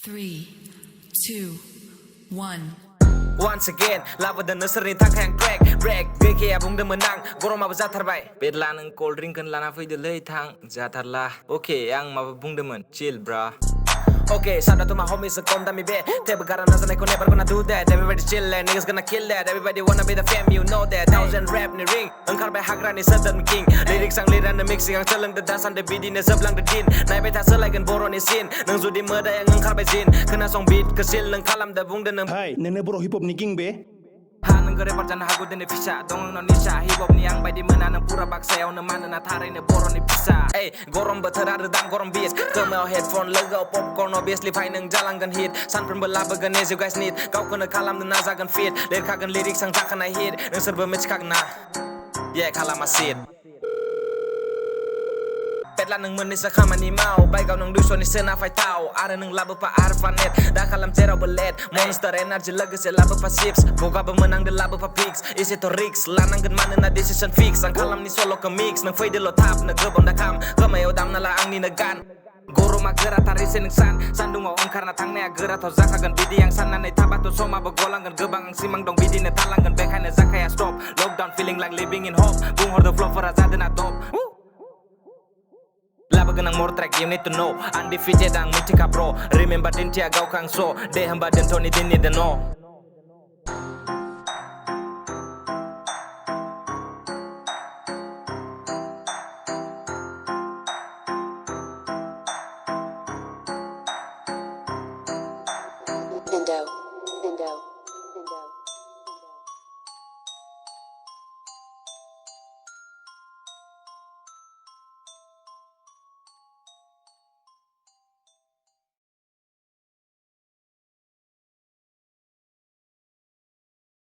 Three, two, one. Once again, lawan dan neserni takkan crack break Geki abung de menang, gorong maba zatarbai Bedla neng cold drink kan lana faidelai thang Zatarlah, okay, yang maba bung demen, chill bra Okay, shout out to my homies that come down me bed. Tell begaran as I never gonna do that. Everybody chillin', niggas gonna kill that. Everybody wanna be the fam, you know that. 1000 rap ni ring, engkar by hagra ni southern king. Lyrics ang liran na mixing ang telang the dance ang the beat ni seblang the din. Nai bay ta selai gan boro ni sin. Nang zudi murder yang engkar by zin. Kena song beat kesil nang kalam da bung den. Hai, nene bro hip hop ni king be. Haneng gore parjana hagu den fisha. Dong non nisha hip hop ni yang bay di mana nang pura baksa yaw na mana na tarai ne boro ni pisa. Hey, gorom betera redam gorom beats. Kemel headphone lega popcorn obviously fine nang jalan gan hit. Sanfrwmbw gan as you guys need. Kau kena kalam dan naza gan fit. Lyrical gan lyrics ang takkan hit. Nungswrw ngswrnifrai. Yeah, kalam asid. Petla nang menis kama ni mau Bai kau nang duso ni sena fai tau Ara nang labu pa arfanet Dah kalam cerau belet Monster energy legas ya labu pa sips Boga bemenang de labu pa pigs Isi to rigs Lanang gen mana na decision fix Ang kalam ni solo ke mix Nang fai de lo tap Na gebon da kam Kemayo dam na la ang ni negan Goro magera tarisin ng Sandung o angkar na tang na agera To zaka gan bidi yang sana na itabato Soma bagolang gan gebang ang simang dong bidi na talang gan Bekay na zaka ya stop Lockdown feeling like living in hope Bung hor the flow for azada na top Labagan ang more track, you need to know Undefeated ang mitika bro Remember din tiya gaw kang so De hamba din Tony din ni the no Window.